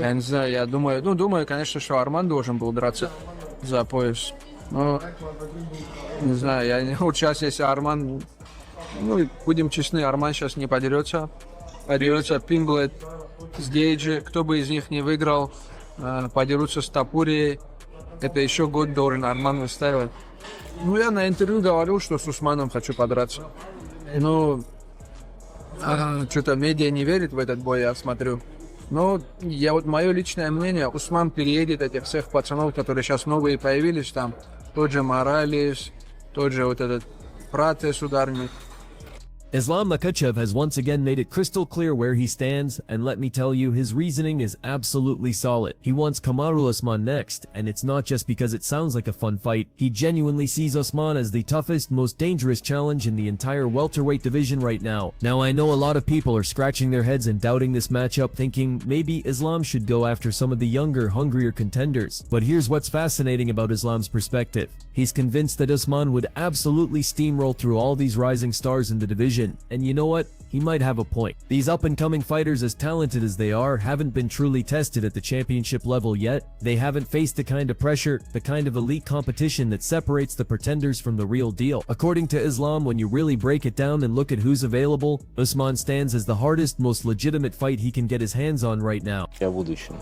Я не знаю, я думаю, конечно, что Арман должен был драться за пояс. Но, не знаю, вот сейчас, если Арман, будем честны, Арман сейчас не подерется. Подерется Пимблett с Gaethje, кто бы из них не выиграл, подерутся с Топурией. Это еще год должен Арман выставить. Я на интервью говорил, что с Усманом хочу подраться. Что-то медиа не верит в этот бой, я смотрю. Но мое личное мнение, Усман переедет этих всех пацанов, которые сейчас новые появились там. Тот же Моралес, тот же вот этот Пратес ударник. Islam Makhachev has once again made it crystal clear where he stands, and let me tell you, his reasoning is absolutely solid. He wants Kamaru Usman next, and it's not just because it sounds like a fun fight. He genuinely sees Usman as the toughest, most dangerous challenge in the entire welterweight division right now. Now, I know a lot of people are scratching their heads and doubting this matchup, thinking maybe Islam should go after some of the younger, hungrier contenders. But here's what's fascinating about Islam's perspective. He's convinced that Usman would absolutely steamroll through all these rising stars in the division. And you know what? He might have a point. These up-and-coming fighters, as talented as they are, haven't been truly tested at the championship level yet. They haven't faced the kind of pressure, the kind of elite competition that separates the pretenders from the real deal. According to Islam, when you really break it down and look at who's available, Usman stands as the hardest, most legitimate fight he can get his hands on right now. О будущем.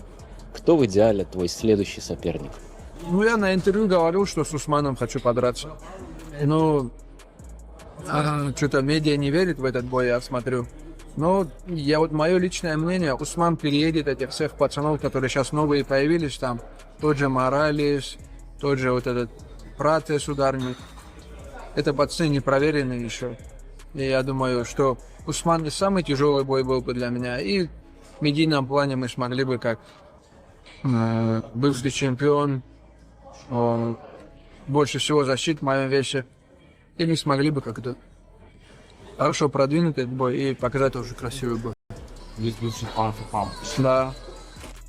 Кто в идеале твой следующий соперник? Я на интервью говорил, что с Усманом хочу подраться. Что-то медиа не верит в этот бой, я смотрю. Но мое личное мнение, Усман переедет этих всех пацанов, которые сейчас новые появились там. Тот же Моралес, тот же вот этот Пратес ударник. Это пацаны не проверенные еще. И я думаю, что Усман не самый тяжелый бой был бы для меня. И в медийном плане мы смогли бы как бывший чемпион, больше всего защит в моем весе. И не смогли бы как-то хорошо продвинуть этот бой и показать уже красивый бой. Да.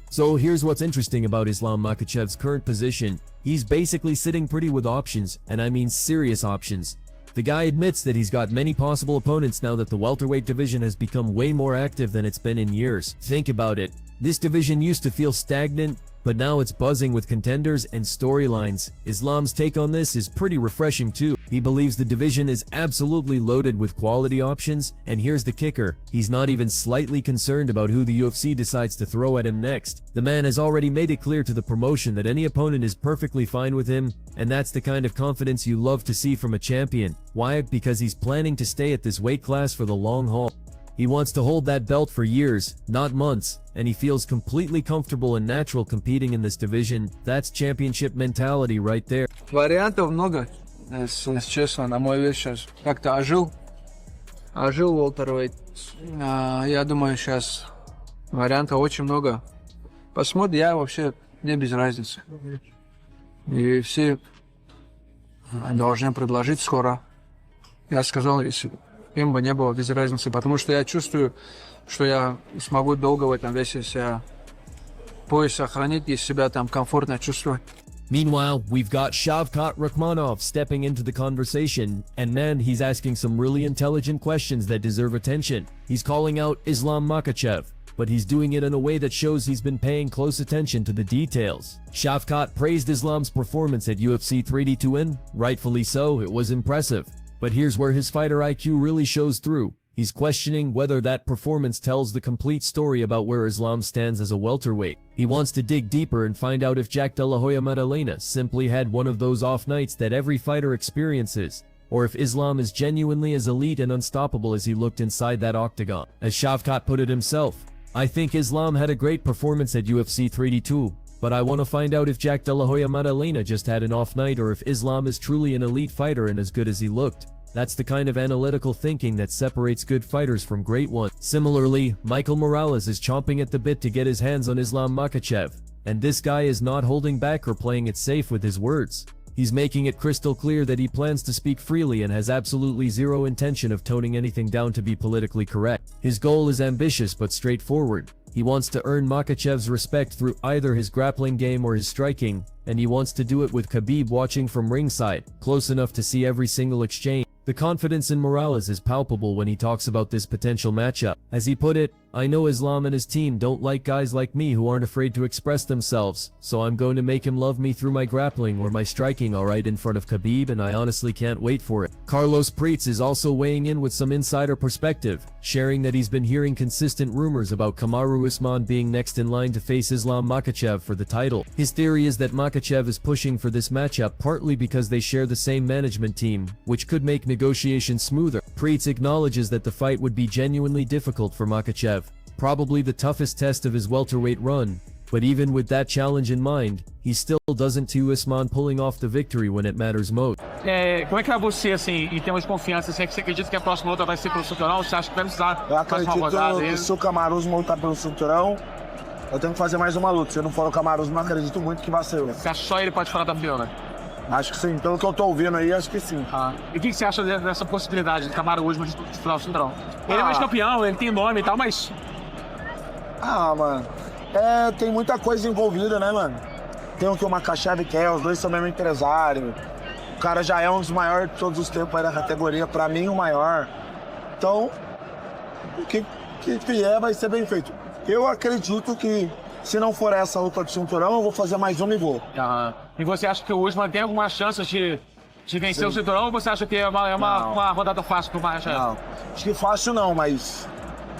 So here's what's interesting about Islam Makhachev's current position. He's basically sitting pretty with options, and I mean serious options. The guy admits that he's got many possible opponents now that the welterweight division has become way more active than it's been in years. Think about it. This division used to feel stagnant, but now it's buzzing with contenders and storylines. Islam's take on this is pretty refreshing too. He believes the division is absolutely loaded with quality options, and here's the kicker. He's not even slightly concerned about who the UFC decides to throw at him next. The man has already made it clear to the promotion that any opponent is perfectly fine with him, and that's the kind of confidence you love to see from a champion. Why? Because he's planning to stay at this weight class for the long haul. He wants to hold that belt for years, not months, and he feels completely comfortable and natural competing in this division. That's championship mentality right there. Вариантов много, если честно, на мой вес сейчас как-то ожил welterweight. Я думаю, сейчас вариантов очень много. Посмотрим, мне без разницы. И все должны предложить скоро. Я сказал, если им бы не было без разницы, потому что я чувствую, что я смогу долго в этом весе себя пояс сохранить и себя там комфортно чувствовать. Meanwhile, we've got Shavkat Rakhmonov stepping into the conversation, and man, he's asking some really intelligent questions that deserve attention. He's calling out Islam Makhachev, but he's doing it in a way that shows he's been paying close attention to the details. Shavkat praised Islam's performance at UFC 382, and rightfully so, it was impressive. But here's where his fighter IQ really shows through. He's questioning whether that performance tells the complete story about where Islam stands as a welterweight. He wants to dig deeper and find out if Jack De La Hoya Maddalena simply had one of those off nights that every fighter experiences, or if Islam is genuinely as elite and unstoppable as he looked inside that octagon. As Shavkat put it himself, I think Islam had a great performance at UFC 382, but I want to find out if Jack De La Hoya Maddalena just had an off night or if Islam is truly an elite fighter and as good as he looked. That's the kind of analytical thinking that separates good fighters from great ones. Similarly, Michael Morales is chomping at the bit to get his hands on Islam Makhachev, and this guy is not holding back or playing it safe with his words. He's making it crystal clear that he plans to speak freely and has absolutely zero intention of toning anything down to be politically correct. His goal is ambitious but straightforward. He wants to earn Makhachev's respect through either his grappling game or his striking, and he wants to do it with Khabib watching from ringside, close enough to see every single exchange. The confidence in Morales is palpable when he talks about this potential matchup. As he put it, I know Islam and his team don't like guys like me who aren't afraid to express themselves, so I'm going to make him love me through my grappling or my striking alright in front of Khabib, and I honestly can't wait for it. Carlos Preetz is also weighing in with some insider perspective, sharing that he's been hearing consistent rumors about Kamaru Usman being next in line to face Islam Makhachev for the title. His theory is that Makhachev is pushing for this matchup partly because they share the same management team, which could make negotiations smoother. Preetz acknowledges that the fight would be genuinely difficult for Makhachev, probably the toughest test of his welterweight run, but even with that challenge in mind, he still doesn't see Usman pulling off the victory when it matters most. Como é que é você, assim, em termos de confiança? Você acredita que a próxima luta vai ser pelo cinturão? Você acha que vai precisar Eu mais uma rodada? acredito que se o Kamaru lutar pelo cinturão, eu tenho que fazer mais uma luta. Se não for o Kamaru, não acredito muito que vai ser eu. Você acha que só ele pode falar da campeão, né? Acho que sim. Pelo que eu tô ouvindo aí, acho que sim. E o que você acha dessa possibilidade de Kamaru Usman de disputar o cinturão? Ele é mais campeão, ele tem nome e tal, mas... Mano, tem muita coisa envolvida, né, mano? Tem o que o Makhachev quer, os dois são mesmo empresário. O cara já é um dos maiores de todos os tempos aí da categoria, pra mim o maior. Então, o que vier vai ser bem feito. Eu acredito que se não for essa luta de cinturão, eu vou fazer mais uma e vou. E você acha que o Usman tem alguma chance de vencer o cinturão, ou você acha que é uma rodada fácil pro Makhachev? Não, acho que fácil não, mas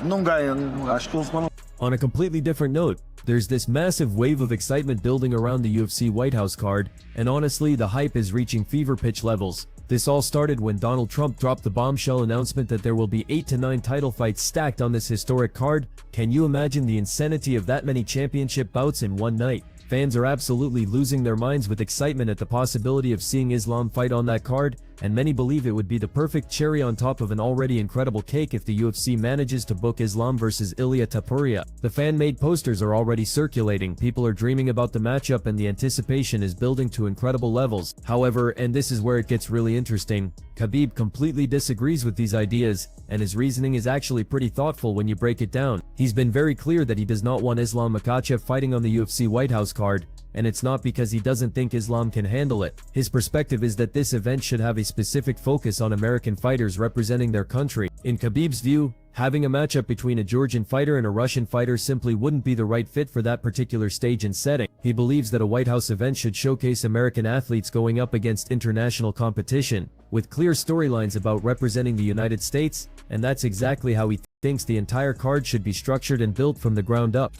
não ganha. Acho que o Usman não... On a completely different note, there's this massive wave of excitement building around the UFC White House card, and honestly, the hype is reaching fever pitch levels. This all started when Donald Trump dropped the bombshell announcement that there will be 8 to 9 title fights stacked on this historic card. Can you imagine the insanity of that many championship bouts in one night? Fans are absolutely losing their minds with excitement at the possibility of seeing Islam fight on that card, and many believe it would be the perfect cherry on top of an already incredible cake if the UFC manages to book Islam versus Ilia Topuria. The fan-made posters are already circulating, people are dreaming about the matchup, and the anticipation is building to incredible levels. However, and this is where it gets really interesting, Khabib completely disagrees with these ideas, and his reasoning is actually pretty thoughtful when you break it down. He's been very clear that he does not want Islam Makhachev fighting on the UFC White House card, and it's not because he doesn't think Islam can handle it. His perspective is that this event should have a specific focus on American fighters representing their country. In Khabib's view, having a matchup between a Georgian fighter and a Russian fighter simply wouldn't be the right fit for that particular stage and setting. He believes that a White House event should showcase American athletes going up against international competition, with clear storylines about representing the United States, and that's exactly how he thinks the entire card should be structured and built from the ground up.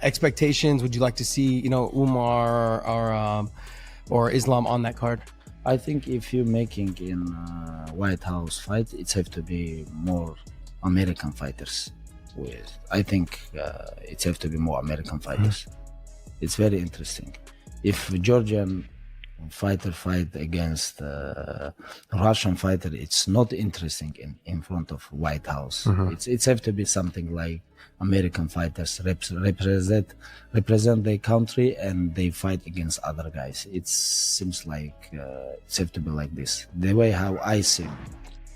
Expectations, would you like to see, Umar or Islam on that card? I think if you're making in White House fight, it have to be more American fighters. I think it have to be more American fighters. It's very interesting. If Georgian fighter fight against Russian fighter, it's not interesting in front of White House. It's have to be something like American fighters represent their country and they fight against other guys. It seems like it's have to be like this. The way how I see it.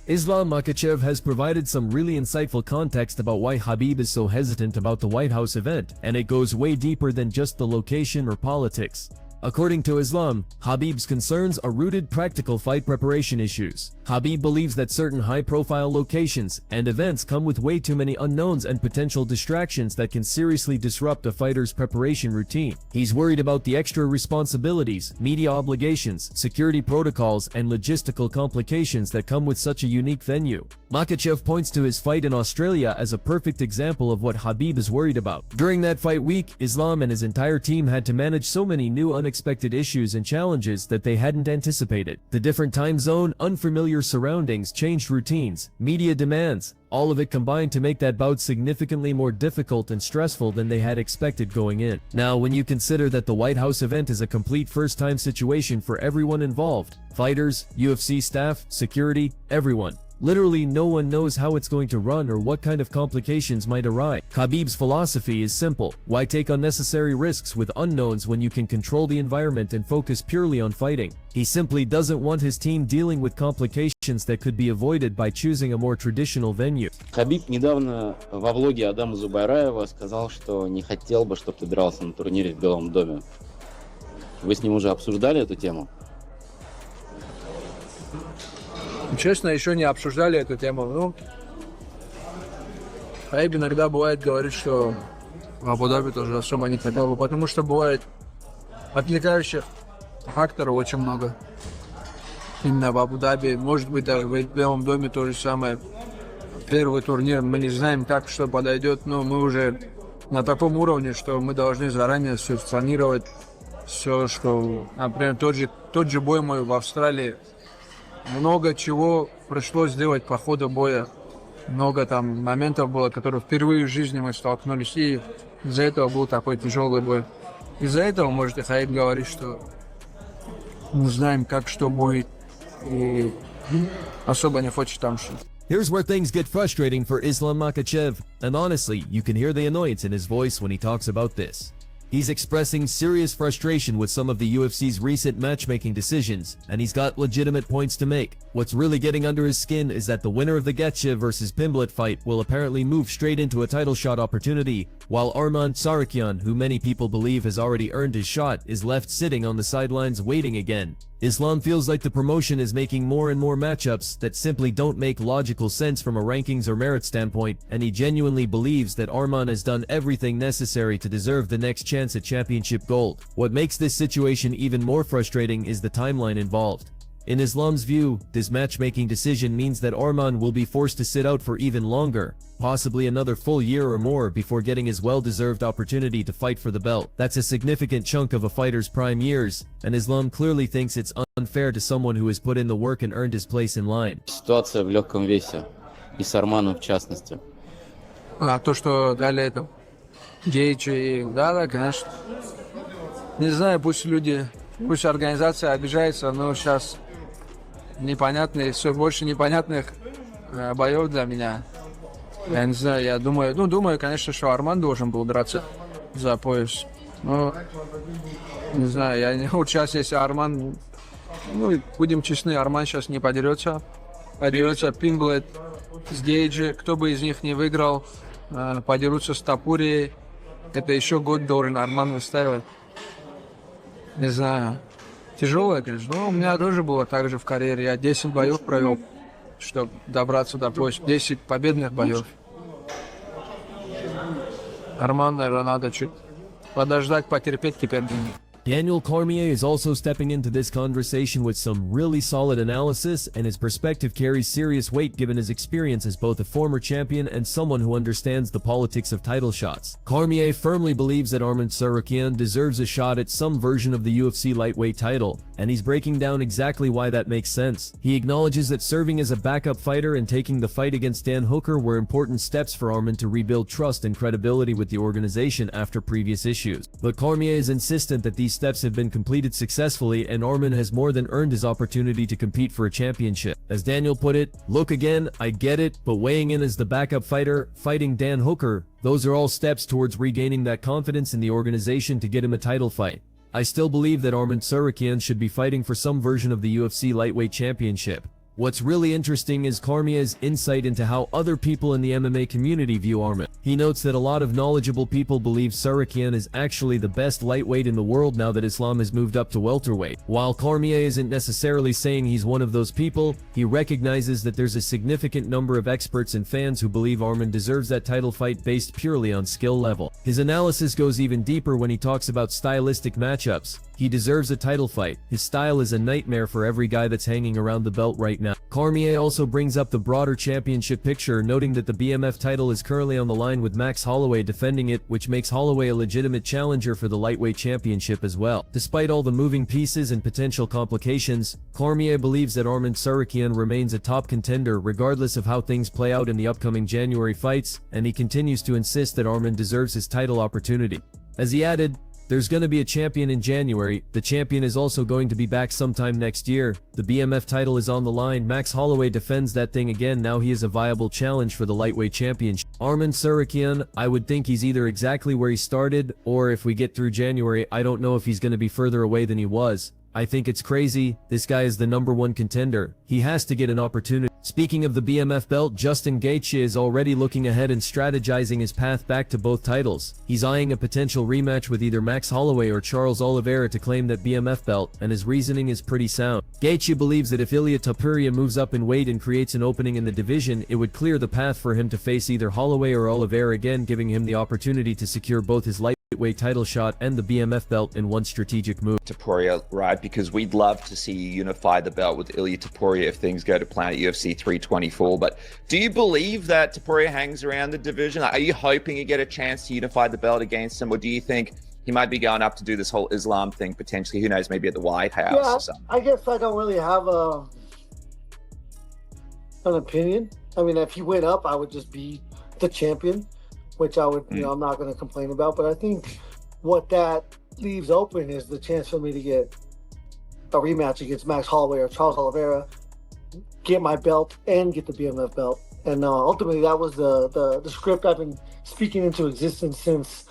Islam Makhachev has provided some really insightful context about why Khabib is so hesitant about the White House event, and it goes way deeper than just the location or politics. According to Islam, Khabib's concerns are rooted practical fight preparation issues. Khabib believes that certain high-profile locations and events come with way too many unknowns and potential distractions that can seriously disrupt a fighter's preparation routine. He's worried about the extra responsibilities, media obligations, security protocols, and logistical complications that come with such a unique venue. Makhachev points to his fight in Australia as a perfect example of what Khabib is worried about. During that fight week, Islam and his entire team had to manage so many new unexpected issues and challenges that they hadn't anticipated. The different time zone, unfamiliar surroundings, changed routines, media demands, all of it combined to make that bout significantly more difficult and stressful than they had expected going in. Now, when you consider that the White House event is a complete first-time situation for everyone involved, fighters, UFC staff, security, everyone, literally no one knows how it's going to run or what kind of complications might arise. Khabib's philosophy is simple. Why take unnecessary risks with unknowns when you can control the environment and focus purely on fighting? He simply doesn't want his team dealing with complications that could be avoided by choosing a more traditional venue. Хабиб недавно во влоге Адама Зубайраева сказал, что не хотел бы, чтобы ты дрался на турнире в Белом доме. Вы с ним уже обсуждали эту тему? Честно, еще не обсуждали эту тему. Хаиб иногда бывает говорит, что в Абу-Даби тоже особо не хотел бы, потому что бывает отвлекающих факторов очень много. Именно в Абу-Даби, может быть, даже в Белом доме то же самое. Первый турнир, мы не знаем, как что подойдет, но мы уже на таком уровне, что мы должны заранее все спланировать, все, что, например, тот же бой мой в Австралии, много чего пришлось сделать по ходу боя, много там моментов было, которые впервые в жизни мы столкнулись, и из-за этого был такой тяжелый бой. Из-за этого, может, и Хаиб говорит, что мы знаем, как что будет, и особо не хочет там что. Here's where things get frustrating for Islam Makhachev, and honestly, you can hear the annoyance in his voice when he talks about this. He's expressing serious frustration with some of the UFC's recent matchmaking decisions, and he's got legitimate points to make. What's really getting under his skin is that the winner of the Gaethje versus Pimblett fight will apparently move straight into a title shot opportunity, while Arman Tsarukyan, who many people believe has already earned his shot, is left sitting on the sidelines waiting again. Islam feels like the promotion is making more and more matchups that simply don't make logical sense from a rankings or merit standpoint, and he genuinely believes that Arman has done everything necessary to deserve the next chance at championship gold. What makes this situation even more frustrating is the timeline involved. In Islam's view, this matchmaking decision means that Arman will be forced to sit out for even longer, possibly another full year or more before getting his well-deserved opportunity to fight for the belt. That's a significant chunk of a fighter's prime years, and Islam clearly thinks it's unfair to someone who has put in the work and earned his place in line. Ситуация в легком весе, и с Арманом в частности. А то, что дали это Gaethje, да, конечно. Не знаю, пусть организация обижается, но сейчас все больше непонятных боев для меня. Я не знаю, я думаю, конечно, что Арман должен был драться за пояс. Но, не знаю, вот сейчас, если Арман, будем честны, Арман сейчас не подерется. Подерется Пимблett с Gaethje, кто бы из них не выиграл, подерутся с Топурией. Это еще год должен Арман выстаивать. Не знаю. Тяжелое, конечно. Но у меня тоже было так же в карьере. Я 10 боев провел, чтобы добраться до пояса. 10 победных боев. Арман, наверное, надо чуть подождать, потерпеть теперь. Daniel Cormier is also stepping into this conversation with some really solid analysis, and his perspective carries serious weight given his experience as both a former champion and someone who understands the politics of title shots. Cormier firmly believes that Arman Tsarukyan deserves a shot at some version of the UFC lightweight title, and he's breaking down exactly why that makes sense. He acknowledges that serving as a backup fighter and taking the fight against Dan Hooker were important steps for Arman to rebuild trust and credibility with the organization after previous issues. But Cormier is insistent that these steps have been completed successfully, and Arman has more than earned his opportunity to compete for a championship. As Daniel put it, "Look again, I get it, but weighing in as the backup fighter, fighting Dan Hooker, those are all steps towards regaining that confidence in the organization to get him a title fight. I still believe that Arman Tsarukyan should be fighting for some version of the UFC lightweight championship." What's really interesting is Cormier's insight into how other people in the MMA community view Arman. He notes that a lot of knowledgeable people believe Tsarukyan is actually the best lightweight in the world now that Islam has moved up to welterweight. While Cormier isn't necessarily saying he's one of those people, he recognizes that there's a significant number of experts and fans who believe Arman deserves that title fight based purely on skill level. His analysis goes even deeper when he talks about stylistic matchups. He deserves a title fight. His style is a nightmare for every guy that's hanging around the belt right now. Cormier also brings up the broader championship picture, noting that the BMF title is currently on the line with Max Holloway defending it, which makes Holloway a legitimate challenger for the lightweight championship as well. Despite all the moving pieces and potential complications, Cormier believes that Arman Tsarukyan remains a top contender regardless of how things play out in the upcoming January fights, and he continues to insist that Arman deserves his title opportunity. As he added, "There's gonna be a champion in January. The champion is also going to be back sometime next year. The BMF title is on the line. Max Holloway defends that thing again. Now he is a viable challenge for the lightweight championship. Arman Tsarukyan, I would think he's either exactly where he started, or if we get through January, I don't know if he's gonna be further away than he was. I think it's crazy. This guy is the #1 contender. He has to get an opportunity." Speaking of the BMF belt, Justin Gaethje is already looking ahead and strategizing his path back to both titles. He's eyeing a potential rematch with either Max Holloway or Charles Oliveira to claim that BMF belt, and his reasoning is pretty sound. Gaethje believes that if Ilia Topuria moves up in weight and creates an opening in the division, it would clear the path for him to face either Holloway or Oliveira again, giving him the opportunity to secure both his lightweight title shot and the BMF belt in one strategic move. Topuria, right? Because we'd love to see you unify the belt with Ilia Topuria if things go to plan at UFC 324. But do you believe that Topuria hangs around the division? Are you hoping you get a chance to unify the belt against him, or do you think he might be going up to do this whole Islam thing potentially? Who knows, maybe at the White House or something. I guess I don't really have an opinion. I mean, if he went up, I would just be the champion, which I would, you know, I'm not going to complain about. But I think what that leaves open is the chance for me to get a rematch against Max Holloway or Charles Oliveira, get my belt and get the BMF belt. And ultimately, that was the script I've been speaking into existence since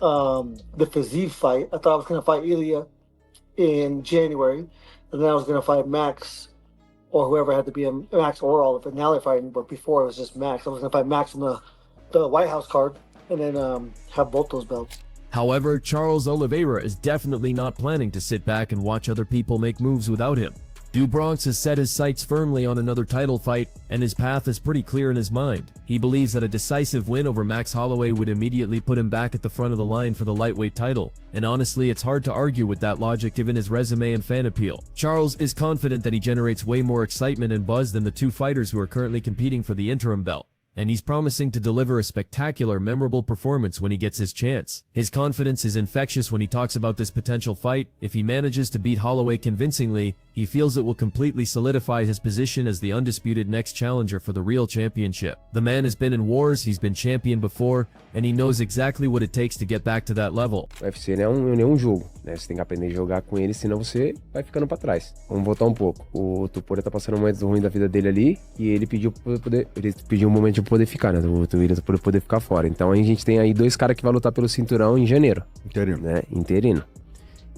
the Fiziev fight. I thought I was going to fight Ilia in January, and then I was going to fight Max or whoever had to be Max or Oliver. Now they're fighting, but before it was just Max. I was going to fight Max in the White House card and then have both those belts. However, Charles Oliveira is definitely not planning to sit back and watch other people make moves without him. Do Bronx has set his sights firmly on another title fight, and his path is pretty clear in his mind. He believes that a decisive win over Max Holloway would immediately put him back at the front of the line for the lightweight title, and honestly, it's hard to argue with that logic given his resume and fan appeal. Charles is confident that he generates way more excitement and buzz than the two fighters who are currently competing for the interim belt, and he's promising to deliver a spectacular, memorable performance when he gets his chance. His confidence is infectious when he talks about this potential fight. If he manages to beat Holloway convincingly, he feels it will completely solidify his position as the undisputed next challenger for the real championship. The man has been in wars, he's been champion before, and he knows exactly what it takes to get back to that level. O UFC não é um jogo, né? Você tem que aprender a jogar com ele, senão você vai ficando pra trás. Vamos voltar um pouco. O Topuria tá passando um momento ruim da vida dele ali, e ele pediu um momento de poder ficar, né? O Topuria pra poder ficar fora. Então a gente tem aí dois caras que vai lutar pelo cinturão em janeiro. Interino. Né? Interino.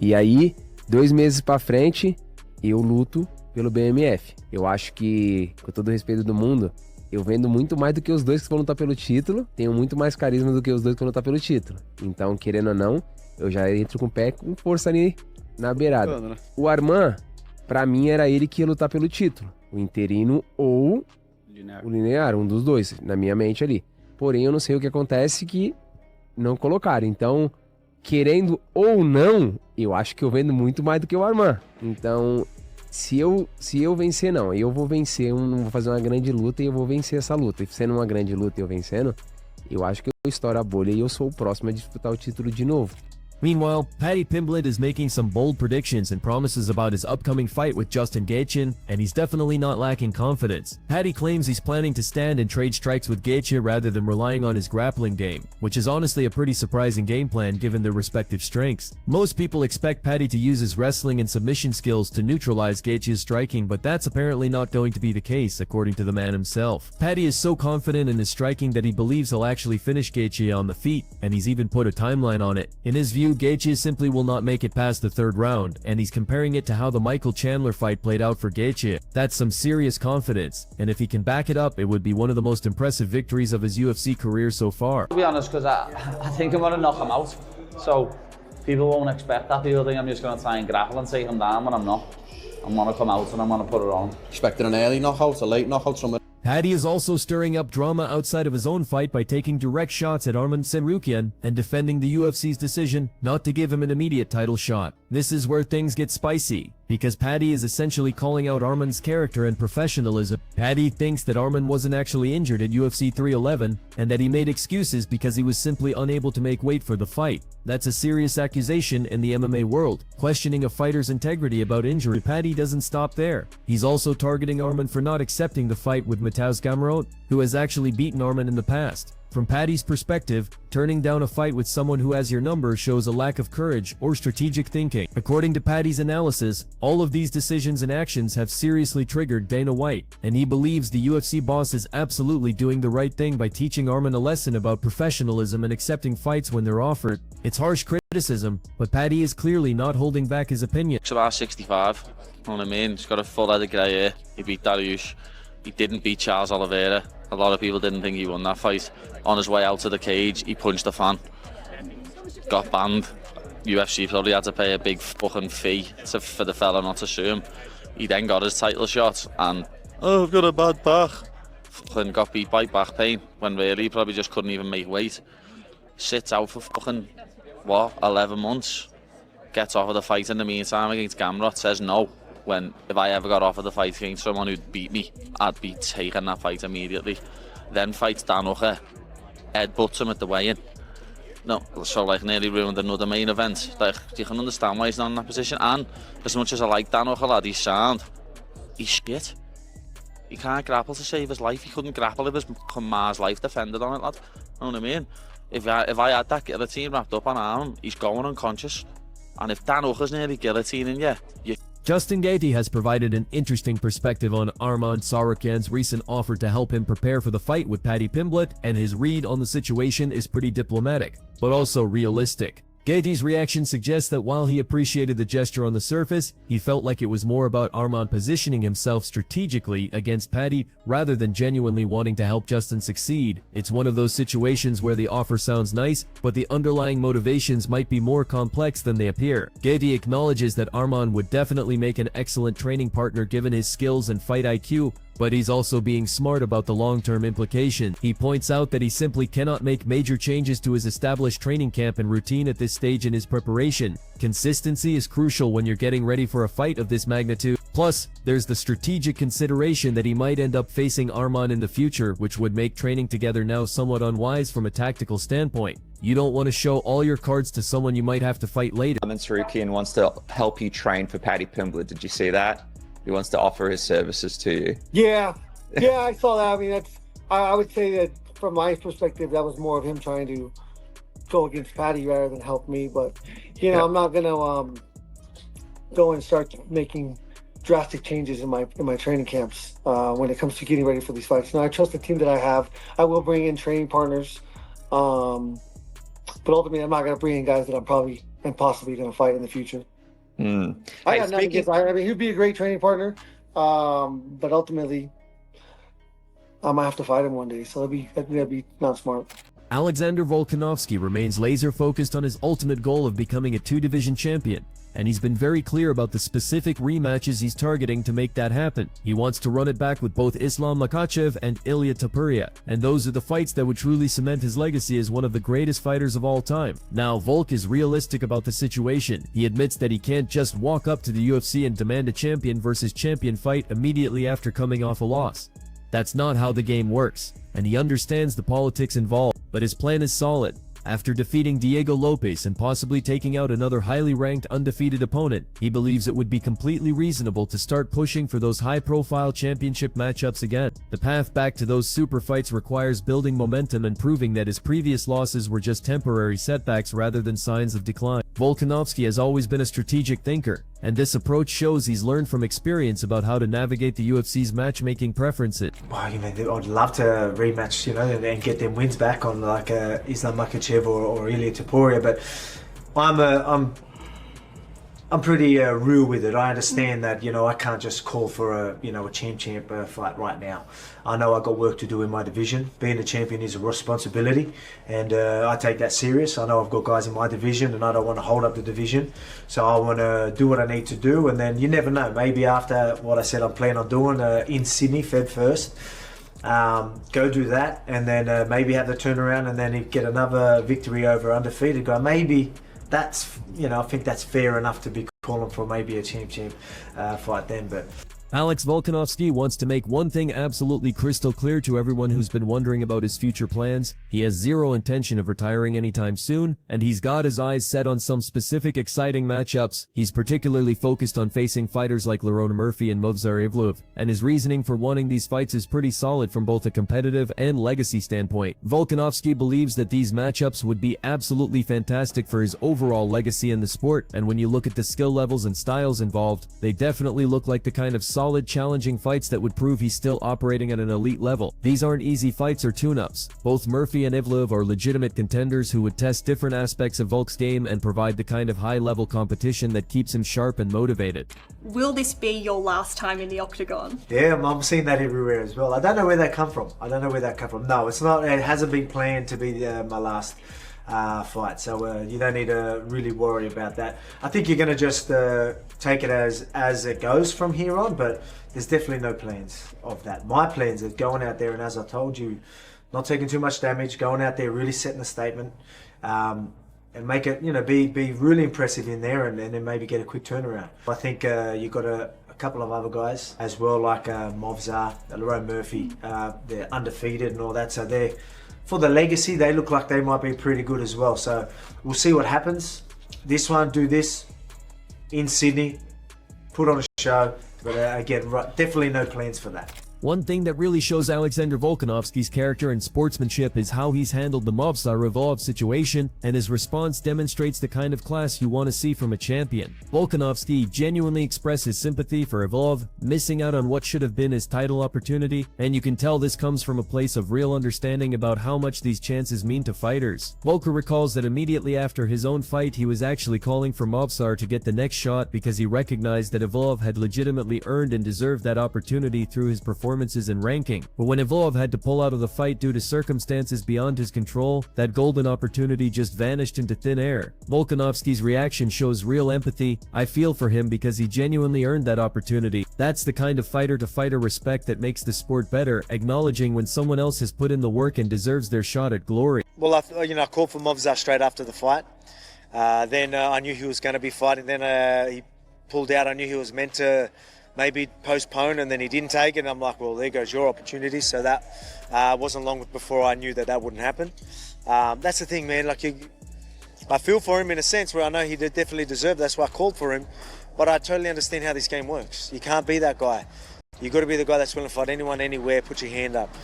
E aí, 2 meses pra frente, eu luto pelo BMF. Eu acho que, com todo o respeito do mundo, eu vendo muito mais do que os dois que vão lutar pelo título, tenho muito mais carisma do que os dois que vão lutar pelo título. Então, querendo ou não, eu já entro com o pé com força ali na beirada. O Arman, pra mim, era ele que ia lutar pelo título. O interino ou o linear, um dos dois, na minha mente ali. Porém, eu não sei o que acontece que não colocaram. Então, querendo ou não, eu acho que eu vendo muito mais do que o Arman. Então, se eu vencer, não. Eu vou vencer, vou fazer uma grande luta e eu vou vencer essa luta. E sendo uma grande luta e eu vencendo, eu acho que eu estouro a bolha e eu sou o próximo a disputar o título de novo. Meanwhile, Paddy Pimblett is making some bold predictions and promises about his upcoming fight with Justin Gaethje, and he's definitely not lacking confidence. Paddy claims he's planning to stand and trade strikes with Gaethje rather than relying on his grappling game, which is honestly a pretty surprising game plan given their respective strengths. Most people expect Paddy to use his wrestling and submission skills to neutralize Gaethje's striking, but that's apparently not going to be the case, according to the man himself. Paddy is so confident in his striking that he believes he'll actually finish Gaethje on the feet, and he's even put a timeline on it. In his view, Gaethje simply will not make it past the 3rd round, and he's comparing it to how the Michael Chandler fight played out for Gaethje. That's some serious confidence, and if he can back it up, it would be one of the most impressive victories of his UFC career so far. To be honest, because I think I'm going to knock him out, so people won't expect that. People think I'm just going to try and grapple and take him down, when I'm not. I'm going to come out and I'm going to put it on. Expecting an early knockout, a late knockout from it. Paddy is also stirring up drama outside of his own fight by taking direct shots at Arman Tsarukyan and defending the UFC's decision not to give him an immediate title shot. This is where things get spicy, because Paddy is essentially calling out Arman's character and professionalism. Paddy thinks that Arman wasn't actually injured at UFC 311 and that he made excuses because he was simply unable to make weight for the fight. That's a serious accusation in the MMA world. Questioning a fighter's integrity about injury, Paddy doesn't stop there. He's also targeting Arman for not accepting the fight with Mateusz Gamrot, who has actually beaten Arman in the past. From Paddy's perspective, turning down a fight with someone who has your number shows a lack of courage or strategic thinking. According to Paddy's analysis, all of these decisions and actions have seriously triggered Dana White, and he believes the UFC boss is absolutely doing the right thing by teaching Arman a lesson about professionalism and accepting fights when they're offered. It's harsh criticism, but Paddy is clearly not holding back his opinion. It's about 65, you know what I mean? He's got a full head of grey hair. He beat Dariush. He didn't beat Charles Oliveira. A lot of people didn't think he won that fight. On his way out of the cage, he punched the fan. Got banned. UFC probably had to pay a big fucking fee for the fella not to sue him. He then got his title shot and, oh, I've got a bad back. Fucking got beat by back pain when really he probably just couldn't even make weight. Sits out for fucking, 11 months. Gets offered the fight in the meantime against Gamrot, says no. When if I ever got offered the fight against someone who'd beat me, I'd be taking that fight immediately. Then fights Dan Hooker, headbutts him at the weigh-in. No, so like nearly ruined another main event. Like, you can understand why he's not in that position. And as much as I like Dan Hooker, lad, he's sound. He's shit. He can't grapple to save his life. He couldn't grapple if his Mars life depended on it, lad. You know what I mean? If I had that guillotine wrapped up on arm, he's going unconscious. And if Dan Hooker's nearly guillotining you... Justin Gaethje has provided an interesting perspective on Arman Tsarukyan's recent offer to help him prepare for the fight with Paddy Pimblett, and his read on the situation is pretty diplomatic, but also realistic. Gaethje's reaction suggests that while he appreciated the gesture on the surface, he felt like it was more about Arman positioning himself strategically against Paddy rather than genuinely wanting to help Justin succeed. It's one of those situations where the offer sounds nice, but the underlying motivations might be more complex than they appear. Gaethje acknowledges that Arman would definitely make an excellent training partner given his skills and fight IQ, but he's also being smart about the long-term implication. He points out that he simply cannot make major changes to his established training camp and routine at this stage in his preparation. Consistency is crucial when you're getting ready for a fight of this magnitude. Plus, there's the strategic consideration that he might end up facing Arman in the future, which would make training together now somewhat unwise from a tactical standpoint. You don't want to show all your cards to someone you might have to fight later. And Tsarukyan wants to help you train for Paddy Pimblett. Did you see that? He wants to offer his services to you. Yeah, I saw that. I mean, I would say that from my perspective, that was more of him trying to go against Paddy rather than help me. But you know, I'm not gonna go and start making drastic changes in my training camps when it comes to getting ready for these fights. Now, I trust the team that I have. I will bring in training partners, but ultimately, I'm not gonna bring in guys that I'm probably and possibly gonna fight in the future. I got nothing against. I mean, he'd be a great training partner, but ultimately, I might have to fight him one day. So that'd be not smart. Alexander Volkanovski remains laser-focused on his ultimate goal of becoming a two-division champion, and he's been very clear about the specific rematches he's targeting to make that happen. He wants to run it back with both Islam Makhachev and Ilia Topuria, and those are the fights that would truly cement his legacy as one of the greatest fighters of all time. Now, Volk is realistic about the situation. He admits that he can't just walk up to the UFC and demand a champion versus champion fight immediately after coming off a loss. That's not how the game works, and he understands the politics involved, but his plan is solid. After defeating Diego Lopes and possibly taking out another highly ranked undefeated opponent, he believes it would be completely reasonable to start pushing for those high-profile championship matchups again. The path back to those super fights requires building momentum and proving that his previous losses were just temporary setbacks rather than signs of decline. Volkanovski has always been a strategic thinker, and this approach shows he's learned from experience about how to navigate the UFC's matchmaking preferences. Well, you know, I'd love to rematch, you know, and get them wins back on like Islam Makhachev or Ilia Topuria, but I'm pretty real with it. I understand that, you know, I can't just call for a champ fight right now. I know I've got work to do in my division. Being a champion is a responsibility, and I take that serious. I know I've got guys in my division, and I don't want to hold up the division. So I want to do what I need to do, and then you never know. Maybe after what I said I'm planning on doing in Sydney, Feb 1st, go do that, and then maybe have the turnaround, and then get another victory over undefeated guy. Maybe that's, you know, I think that's fair enough to be calling for maybe a champ fight then, but Alex Volkanovski wants to make one thing absolutely crystal clear to everyone who's been wondering about his future plans. He has zero intention of retiring anytime soon, and he's got his eyes set on some specific exciting matchups. He's particularly focused on facing fighters like Lerone Murphy and Movsar Evloev, and his reasoning for wanting these fights is pretty solid from both a competitive and legacy standpoint. Volkanovski believes that these matchups would be absolutely fantastic for his overall legacy in the sport, and when you look at the skill levels and styles involved, they definitely look like the kind of solid, challenging fights that would prove he's still operating at an elite level. These aren't easy fights or tune-ups. Both Murphy and Evloev are legitimate contenders who would test different aspects of Volk's game and provide the kind of high-level competition that keeps him sharp and motivated. Will this be your last time in the Octagon? Yeah, I'm seeing that everywhere as well. I don't know where that come from. No, it's not. It hasn't been planned to be my last fight. So you don't need to really worry about that. I think you're going to just take it as it goes from here on, but there's definitely no plans of that. My plans are going out there and, as I told you, not taking too much damage, going out there, really setting a statement, and make it, be really impressive in there, and then maybe get a quick turnaround. I think you've got a couple of other guys as well, like Movzar, Lerone Murphy. They're undefeated and all that, so they're, for the legacy, they look like they might be pretty good as well. So we'll see what happens. This one, do this in Sydney, put on a show, but again, definitely no plans for that. One thing that really shows Alexander Volkanovski's character and sportsmanship is how he's handled the Movzar Evolve situation, and his response demonstrates the kind of class you want to see from a champion. Volkanovski genuinely expressed his sympathy for Evolve, missing out on what should have been his title opportunity, and you can tell this comes from a place of real understanding about how much these chances mean to fighters. Volker recalls that immediately after his own fight, he was actually calling for Movzar to get the next shot because he recognized that Evolve had legitimately earned and deserved that opportunity through his performances and ranking. But when Evolve had to pull out of the fight due to circumstances beyond his control, that golden opportunity just vanished into thin air. Volkanovski's reaction shows real empathy. I feel for him because he genuinely earned that opportunity. That's the kind of fighter-to-fighter respect that makes the sport better, acknowledging when someone else has put in the work and deserves their shot at glory. Well, I called for Movzar straight after the fight. Then I knew he was going to be fighting. Then he pulled out. I knew he was meant to maybe postpone, and then he didn't take it. And I'm like, well, there goes your opportunity. So that wasn't long before I knew that wouldn't happen. That's the thing, man. Like, I feel for him in a sense where I know he definitely deserved. That's why I called for him. But I totally understand how this game works. You can't be that guy. You got to be the guy that's willing to fight anyone, anywhere. Put your hand up.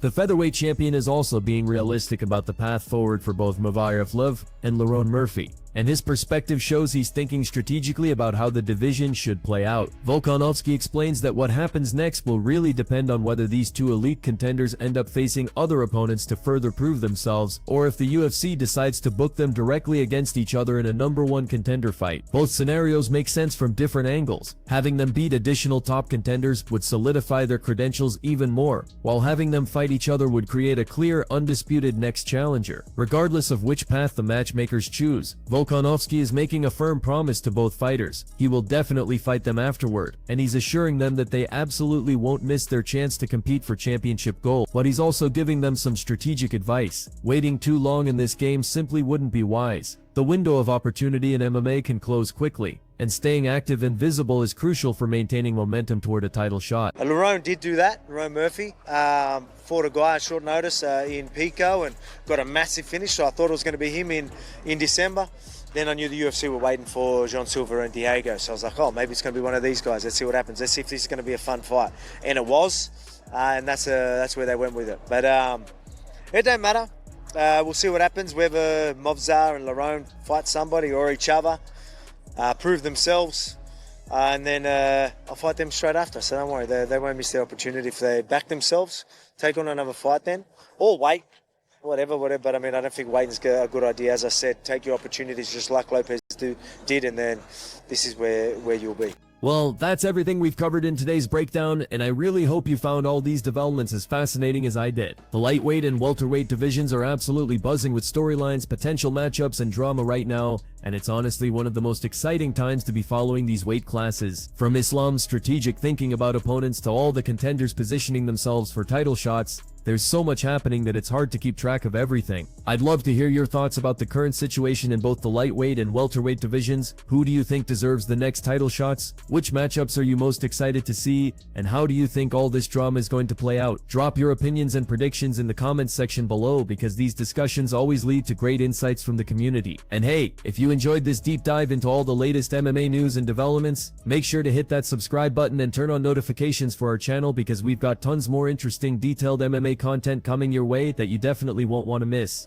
The featherweight champion is also being realistic about the path forward for both Movzar and Lerone Murphy, and his perspective shows he's thinking strategically about how the division should play out. Volkanovski explains that what happens next will really depend on whether these two elite contenders end up facing other opponents to further prove themselves, or if the UFC decides to book them directly against each other in a #1 contender fight. Both scenarios make sense from different angles. Having them beat additional top contenders would solidify their credentials even more, while having them fight each other would create a clear, undisputed next challenger. Regardless of which path the matchmakers choose, Volkanovski is making a firm promise to both fighters. He will definitely fight them afterward, and he's assuring them that they absolutely won't miss their chance to compete for championship gold. But he's also giving them some strategic advice. Waiting too long in this game simply wouldn't be wise. The window of opportunity in MMA can close quickly, and staying active and visible is crucial for maintaining momentum toward a title shot. Lerone did do that, Lerone Murphy. Fought a guy at short notice in Pico and got a massive finish, so I thought it was going to be him in December. Then I knew the UFC were waiting for John Silva and Diego, so I was like, oh, maybe it's going to be one of these guys. Let's see what happens. Let's see if this is going to be a fun fight. And it was, and that's where they went with it. But it don't matter. We'll see what happens, whether Movzar and Lerone fight somebody or each other, prove themselves, and then I'll fight them straight after. So don't worry, they won't miss their opportunity if they back themselves, take on another fight then, or wait, whatever. But I mean, I don't think waiting's a good idea. As I said, take your opportunities just like Lopez did, and then this is where you'll be. Well, that's everything we've covered in today's breakdown, and I really hope you found all these developments as fascinating as I did. The lightweight and welterweight divisions are absolutely buzzing with storylines, potential matchups, and drama right now, and it's honestly one of the most exciting times to be following these weight classes. From Islam's strategic thinking about opponents to all the contenders positioning themselves for title shots, there's so much happening that it's hard to keep track of everything. I'd love to hear your thoughts about the current situation in both the lightweight and welterweight divisions. Who do you think deserves the next title shots? Which matchups are you most excited to see? And how do you think all this drama is going to play out? Drop your opinions and predictions in the comments section below, because these discussions always lead to great insights from the community. And hey, if you enjoyed this deep dive into all the latest MMA news and developments, make sure to hit that subscribe button and turn on notifications for our channel, because we've got tons more interesting, detailed MMA content coming your way that you definitely won't want to miss.